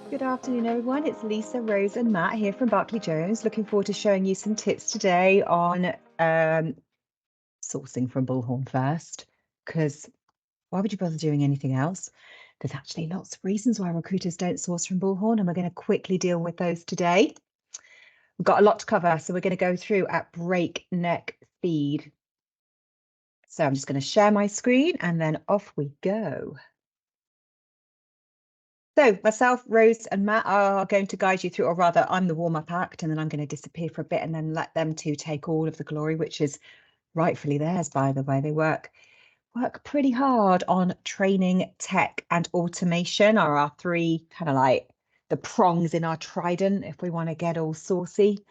Good afternoon, everyone. It's Lisa, Rose, and Matt here from Barclay Jones. Looking forward to showing you some tips today on sourcing from Bullhorn first, because why would you bother doing anything else? There's actually lots of reasons why recruiters don't source from Bullhorn, and we're going to quickly deal with those today. We've got a lot to cover, so we're going to go through at breakneck speed. So I'm just going to share my screen and then off we go. So myself, Rose and Matt are going to guide you through, or rather I'm the warm-up act, and then I'm going to disappear for a bit and then let them two take all of the glory, which is rightfully theirs, by the way. They work pretty hard on training, tech and automation are our three kind of like the prongs in our trident if we want to get all saucy.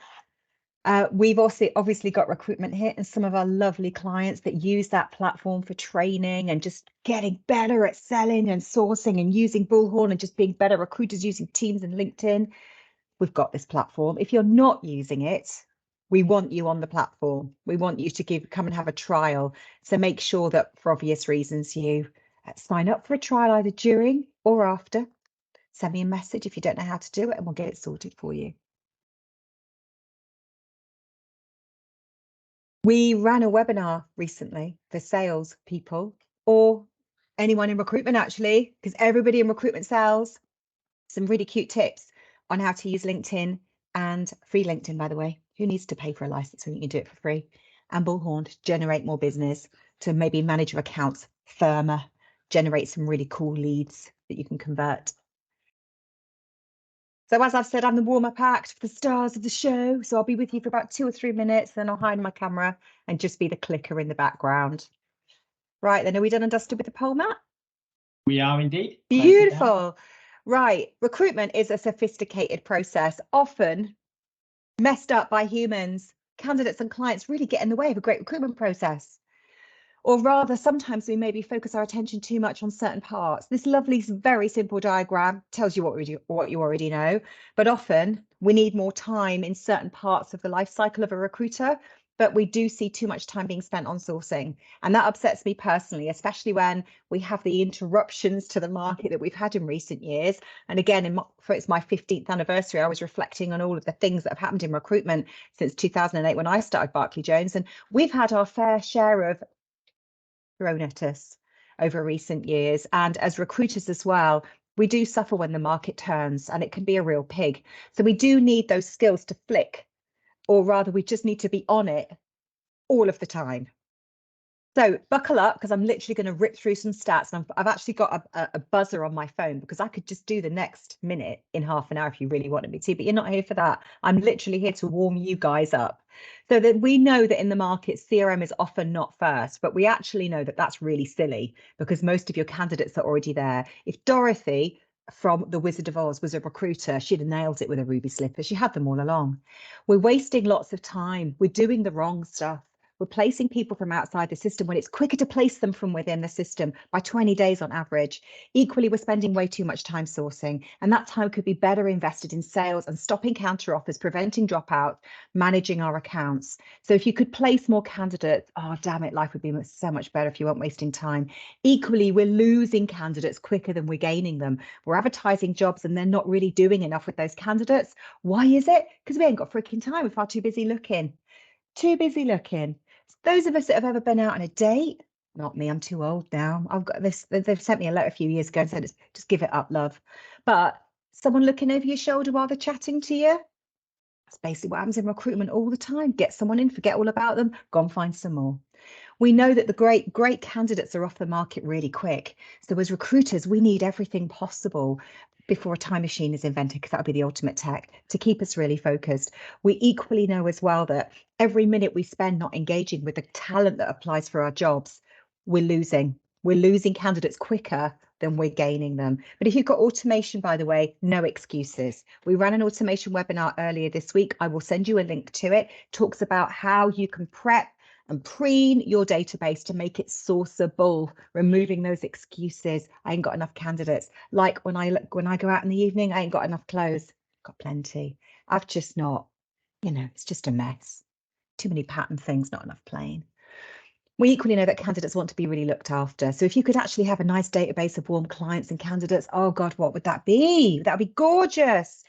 We've also obviously got Recruitment Hit and some of our lovely clients that use that platform for training and just getting better at selling and sourcing and using Bullhorn and just being better recruiters using Teams and LinkedIn. We've got this platform. If you're not using it, we want you on the platform. We want you to come and have a trial. So make sure that for obvious reasons, you sign up for a trial either during or after. Send me a message if you don't know how to do it and we'll get it sorted for you. We ran a webinar recently for sales people or anyone in recruitment, actually, because everybody in recruitment sells. Some really cute tips on how to use LinkedIn and free LinkedIn, by the way. Who needs to pay for a license when you can do it for free? And Bullhorn to generate more business, to maybe manage your accounts firmer, generate some really cool leads that you can convert. So as I've said, I'm the warm-up act for the stars of the show. So I'll be with you for about 2 or 3 minutes, then I'll hide my camera and just be the clicker in the background. Right, then are we done and dusted with the poll, Matt? We are indeed. Beautiful. Right, recruitment is a sophisticated process, often messed up by humans. Candidates and clients really get in the way of a great recruitment process. Or rather, sometimes we maybe focus our attention too much on certain parts. This lovely, very simple diagram tells you what you already know, but often we need more time in certain parts of the life cycle of a recruiter, but we do see too much time being spent on sourcing. And that upsets me personally, especially when we have the interruptions to the market that we've had in recent years. And again, it's my 15th anniversary, I was reflecting on all of the things that have happened in recruitment since 2008 when I started Barclay Jones. And we've had our fair share of thrown at us over recent years. And as recruiters as well, we do suffer when the market turns and it can be a real pig. So we do need those skills to flick, or rather we just need to be on it all of the time. So buckle up, because I'm literally going to rip through some stats, and I've actually got a buzzer on my phone because I could just do the next minute in half an hour if you really wanted me to, but you're not here for that. I'm literally here to warm you guys up. So that we know that in the market, CRM is often not first, but we actually know that that's really silly because most of your candidates are already there. If Dorothy from The Wizard of Oz was a recruiter, she'd have nailed it with a ruby slipper. She had them all along. We're wasting lots of time. We're doing the wrong stuff. We're placing people from outside the system when it's quicker to place them from within the system by 20 days on average. Equally, we're spending way too much time sourcing, and that time could be better invested in sales and stopping counter offers, preventing dropout, managing our accounts. So if you could place more candidates, oh, damn it, life would be so much better if you weren't wasting time. Equally, we're losing candidates quicker than we're gaining them. We're advertising jobs and they're not really doing enough with those candidates. Why is it? Because we ain't got freaking time. We're far too busy looking. Too busy looking. Those of us that have ever been out on a date, not me, I'm too old now. I've got this, they've sent me a letter a few years ago and said, just give it up, love. But someone looking over your shoulder while they're chatting to you, that's basically what happens in recruitment all the time. Get someone in, forget all about them, go and find some more. We know that the great candidates are off the market really quick. So as recruiters, we need everything possible before a time machine is invented, because that would be the ultimate tech, to keep us really focused. We equally know as well that every minute we spend not engaging with the talent that applies for our jobs, we're losing candidates quicker than we're gaining them. But if you've got automation, by the way, no excuses. We ran an automation webinar earlier this week. I will send you a link to it. Talks about how you can prep and preen your database to make it sourceable, removing those excuses. I ain't got enough candidates. Like when I go out in the evening, I ain't got enough clothes. Got plenty. I've just not, it's just a mess. Too many pattern things, not enough plain. We equally know that candidates want to be really looked after. So if you could actually have a nice database of warm clients and candidates, oh God, what would that be? That would be gorgeous.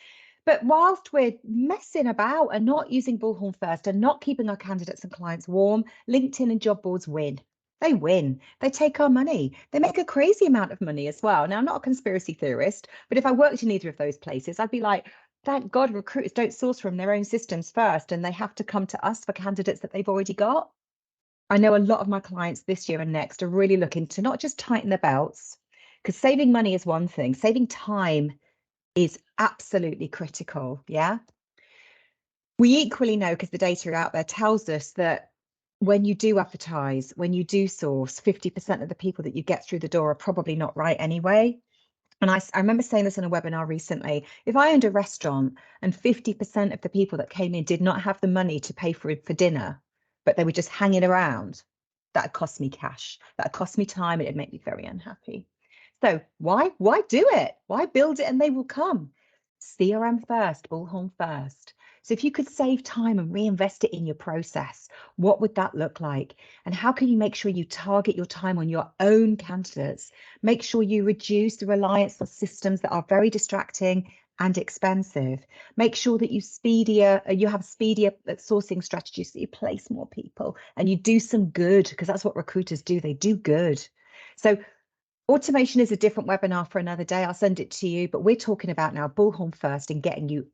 But whilst we're messing about and not using Bullhorn first and not keeping our candidates and clients warm, LinkedIn and job boards win. They win. They take our money. They make a crazy amount of money as well. Now, I'm not a conspiracy theorist, but if I worked in either of those places, I'd be like, thank God recruiters don't source from their own systems first and they have to come to us for candidates that they've already got. I know a lot of my clients this year and next are really looking to not just tighten their belts, because saving money is one thing, saving time is absolutely critical. Yeah. We equally know, because the data out there tells us that when you do advertise, when you do source, 50% of the people that you get through the door are probably not right anyway. And I remember saying this in a webinar recently. If I owned a restaurant and 50% of the people that came in did not have the money to pay for dinner, but they were just hanging around, that'd cost me cash. That'd cost me time and it'd make me very unhappy. So why do it? Why build it and they will come? CRM first, Bullhorn first. So if you could save time and reinvest it in your process, what would that look like? And how can you make sure you target your time on your own candidates? Make sure you reduce the reliance on systems that are very distracting and expensive. Make sure that you have speedier sourcing strategies, so you place more people and you do some good, because that's what recruiters do. They do good. So automation is a different webinar for another day. I'll send it to you, but we're talking about now Bullhorn first and getting you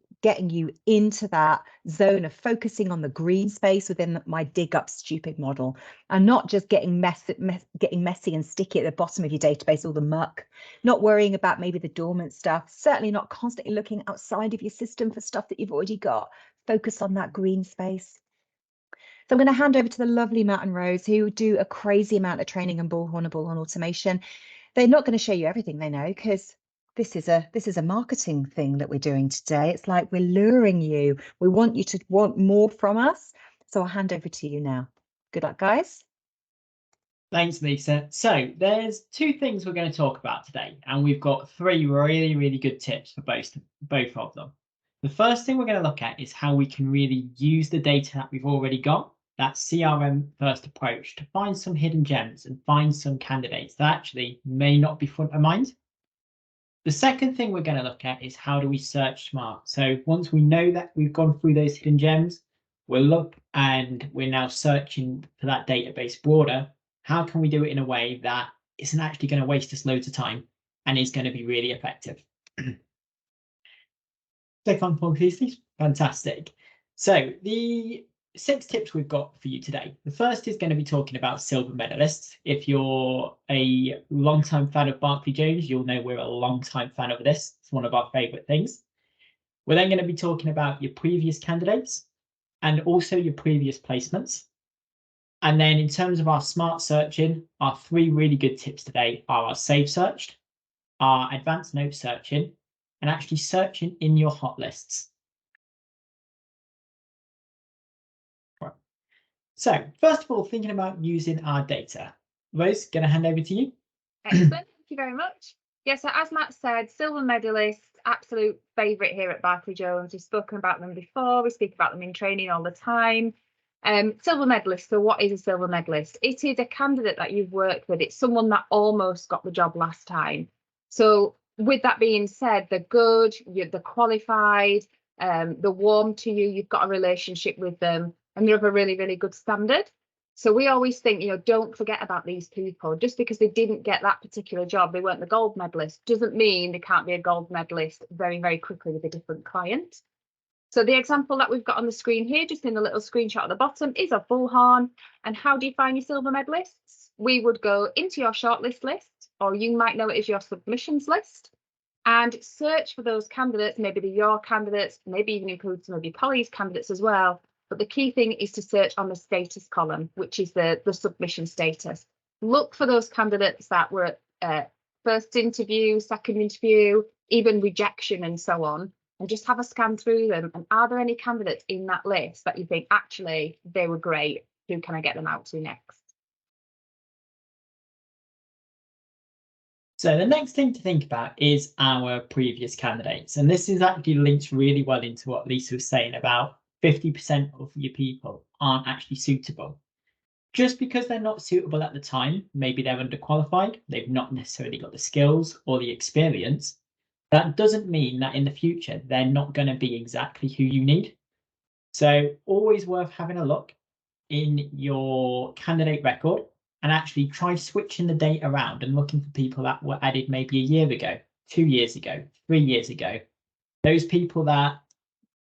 into that zone of focusing on the green space within my dig up stupid model, and not just getting messy and sticky at the bottom of your database, all the muck, not worrying about maybe the dormant stuff, certainly not constantly looking outside of your system for stuff that you've already got. Focus on that green space. So I'm going to hand over to the lovely Matt and Rose, who do a crazy amount of training in Bullhorn and Bullhorn automation. They're not going to show you everything they know, because this is a marketing thing that we're doing today. It's like we're luring you. We want you to want more from us. So I'll hand over to you now. Good luck, guys. Thanks, Lisa. So there's two things we're going to talk about today, and we've got three really, really good tips for both of them. The first thing we're going to look at is how we can really use the data that we've already got, that CRM first approach, to find some hidden gems and find some candidates that actually may not be front of mind. The second thing we're going to look at is how do we search smart. So once we know that we've gone through those hidden gems, we'll look and we're now searching for that database broader. How can we do it in a way that isn't actually going to waste us loads of time and is going to be really effective? Click on form, please. Fantastic. So the 6 tips we've got for you today. The first is going to be talking about silver medalists. If you're a long-time fan of Barclay Jones, you'll know we're a long-time fan of this. It's one of our favorite things. We're then going to be talking about your previous candidates and also your previous placements. And then in terms of our smart searching, our 3 really good tips today are our save searched, our advanced note searching, and actually searching in your hot lists. Right. So first of all, thinking about using our data. Rose, going to hand over to you. Excellent. Thank you very much. Yeah, so as Matt said, silver medalists, absolute favourite here at Barclay Jones. We've spoken about them before. We speak about them in training all the time. Silver medalist. So what is a silver medalist? It is a candidate that you've worked with. It's someone that almost got the job last time. So with that being said, they're good, they're qualified, they're warm to you, you've got a relationship with them, and they're of a really, really good standard. So we always think, don't forget about these people. Just because they didn't get that particular job, they weren't the gold medalist, doesn't mean they can't be a gold medalist very, very quickly with a different client. So the example that we've got on the screen here, just in the little screenshot at the bottom, is of Bullhorn. And how do you find your silver medalists? We would go into your shortlist list, or you might know it as your submissions list, and search for those candidates. Maybe they're your candidates, maybe even include some of your colleagues' candidates as well. But the key thing is to search on the status column, which is the submission status. Look for those candidates that were at first interview, second interview, even rejection and so on, and just have a scan through them. And are there any candidates in that list that you think, actually, they were great? Who can I get them out to next? So the next thing to think about is our previous candidates. And this is actually linked really well into what Lisa was saying about 50% of your people aren't actually suitable. just because they're not suitable at the time, maybe they're underqualified, they've not necessarily got the skills or the experience, that doesn't mean that in the future they're not going to be exactly who you need. So always worth having a look in your candidate record and actually try switching the date around and looking for people that were added maybe a year ago, 2 years ago, 3 years ago. Those people that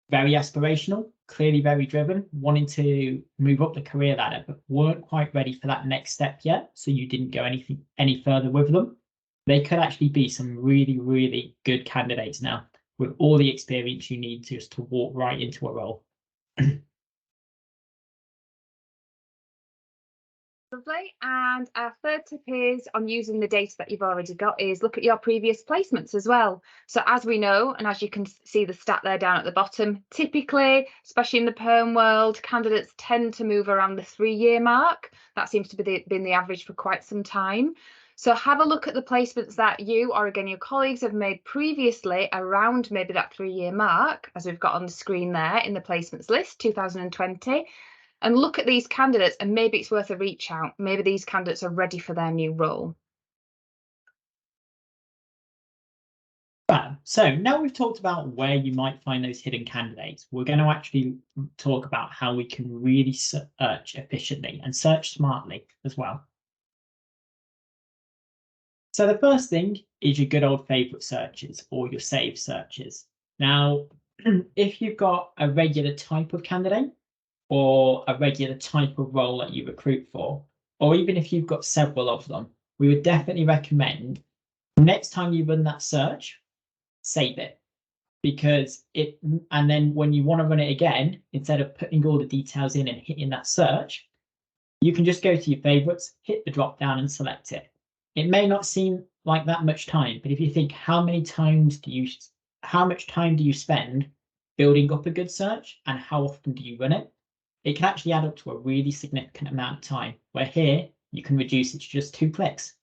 very aspirational, clearly very driven, wanting to move up the career ladder, but weren't quite ready for that next step yet. So you didn't go any further with them. They could actually be some really, really good candidates now with all the experience you need just to walk right into a role. Lovely. And our third tip is on using the data that you've already got is look at your previous placements as well. So as we know, and as you can see the stat there down at the bottom, typically, especially in the perm world, candidates tend to move around the 3-year mark. That seems to be been the average for quite some time. So have a look at the placements that you or again your colleagues have made previously around maybe that 3-year mark, as we've got on the screen there in the placements list 2020. And look at these candidates, and maybe it's worth a reach out. Maybe these candidates are ready for their new role. So now we've talked about where you might find those hidden candidates, we're going to actually talk about how we can really search efficiently and search smartly as well. So the first thing is your good old favorite searches or your saved searches. Now, if you've got a regular type of candidate, or a regular type of role that you recruit for, or even if you've got several of them, we would definitely recommend next time you run that search, save it, because and then when you want to run it again, instead of putting all the details in and hitting that search, you can just go to your favorites, hit the drop down and select it. It may not seem like that much time, but if you think how much time do you spend building up a good search and how often do you run it, it can actually add up to a really significant amount of time, where here you can reduce it to just 2 clicks.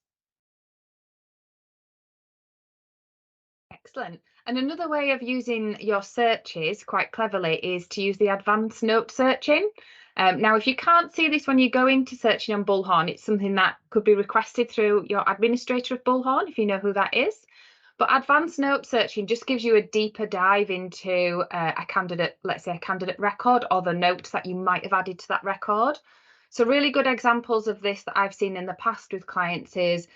Excellent. And another way of using your searches quite cleverly is to use the advanced note searching. Now, if you can't see this when you go into searching on Bullhorn, it's something that could be requested through your administrator of Bullhorn, if you know who that is. But advanced note searching just gives you a deeper dive into a candidate, let's say a candidate record, or the notes that you might have added to that record. So really good examples of this that I've seen in the past with clients is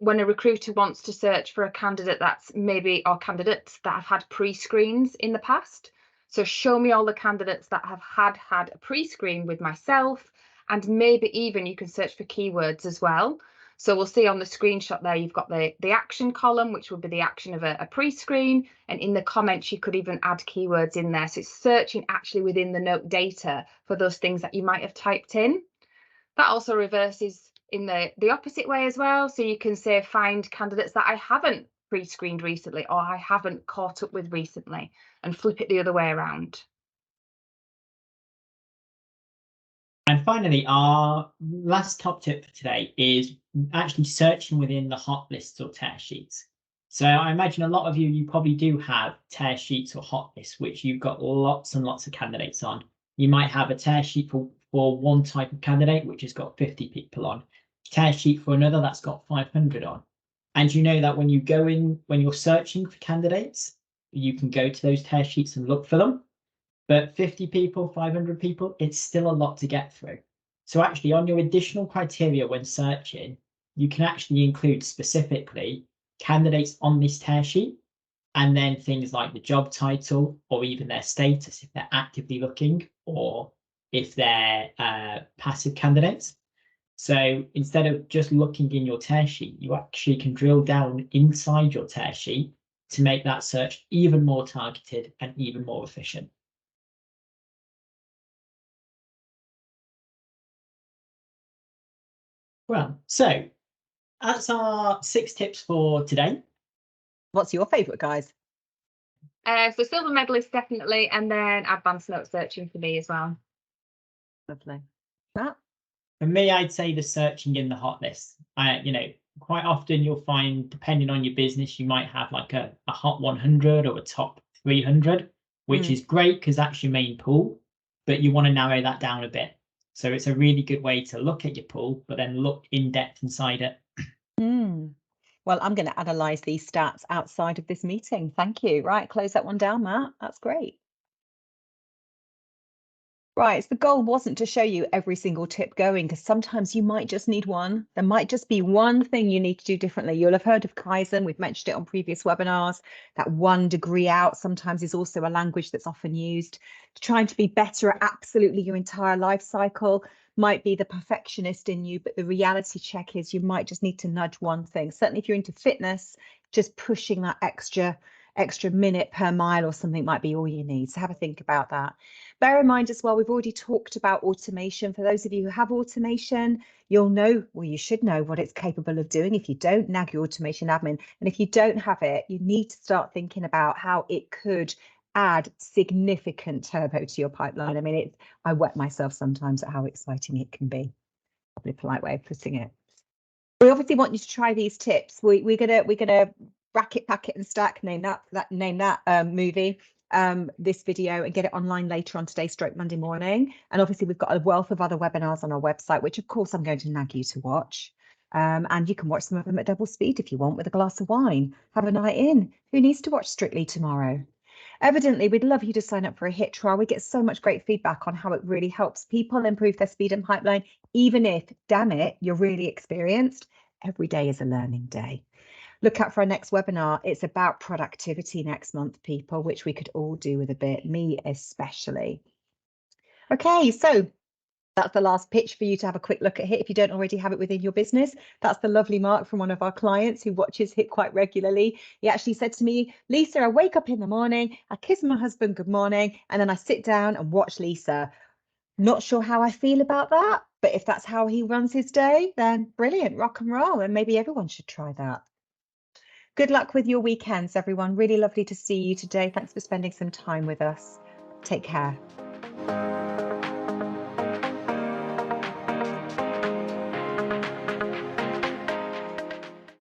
when a recruiter wants to search for a candidate that's maybe, or candidates that have had pre-screens in the past. So show me all the candidates that have had a pre-screen with myself, and maybe even you can search for keywords as well. So we'll see on the screenshot there, you've got the action column, which would be the action of a pre-screen. And in the comments, you could even add keywords in there. So it's searching actually within the note data for those things that you might have typed in. That also reverses in the opposite way as well. So you can say, find candidates that I haven't pre-screened recently or I haven't caught up with recently, and flip it the other way around. And finally, our last top tip for today is actually searching within the hot lists or tear sheets. So I imagine a lot of you probably do have tear sheets or hot lists, which you've got lots and lots of candidates on. You might have a tear sheet for one type of candidate, which has got 50 people on, tear sheet for another that's got 500 on. And you know that when you go in, when you're searching for candidates, you can go to those tear sheets and look for them. But 50 people, 500 people, it's still a lot to get through. So actually on your additional criteria when searching, you can actually include specifically candidates on this tear sheet, and then things like the job title or even their status, if they're actively looking or if they're passive candidates. So instead of just looking in your tear sheet, you actually can drill down inside your tear sheet to make that search even more targeted and even more efficient. Well, so that's our 6 tips for today. What's your favourite, guys? So silver medalist definitely, and then advanced note searching for me as well. Lovely. That? For me, I'd say the searching in the hot list. Quite often you'll find, depending on your business, you might have like a hot 100 or a top 300, which is great because that's your main pool, but you want to narrow that down a bit. So it's a really good way to look at your pool, but then look in depth inside it. Well, I'm going to analyze these stats outside of this meeting. Thank you. Right, close that one down, Matt. That's great. Right, so the goal wasn't to show you every single tip going, because sometimes you might just need one. There might just be one thing you need to do differently. You'll have heard of Kaizen. We've mentioned it on previous webinars. That 1 degree out sometimes is also a language that's often used. Trying to be better at absolutely your entire life cycle might be the perfectionist in you, but the reality check is you might just need to nudge one thing. Certainly if you're into fitness, just pushing that extra minute per mile or something might be all you need. So have a think about that. Bear in mind as well, we've already talked about automation. For those of you who have automation, you'll know, well, you should know what it's capable of doing. If you don't, nag your automation admin. And if you don't have it, you need to start thinking about how it could add significant turbo to your pipeline. I mean, I wet myself sometimes at how exciting it can be. Probably a polite way of putting it. We obviously want you to try these tips. We're gonna bracket, packet, and stack. Name that movie. This video and get it online later on today, Monday morning. And obviously we've got a wealth of other webinars on our website, which of course I'm going to nag you to watch. And you can watch some of them at double speed if you want, with a glass of wine. Have a night in. Who needs to watch Strictly tomorrow? Evidently, we'd love you to sign up for a HIT trial. We get so much great feedback on how it really helps people improve their speed and pipeline, even if, damn it, you're really experienced. Every day is a learning day. Look out for our next webinar. It's about productivity next month, people, which we could all do with a bit, me especially. Okay, so that's the last pitch for you to have a quick look at HIT if you don't already have it within your business. That's the lovely Mark from one of our clients who watches HIT quite regularly. He actually said to me, Lisa, I wake up in the morning, I kiss my husband good morning, and then I sit down and watch Lisa. Not sure how I feel about that, but if that's how he runs his day, then brilliant, rock and roll, and maybe everyone should try that. Good luck with your weekends, everyone. Really lovely to see you today. Thanks for spending some time with us. Take care.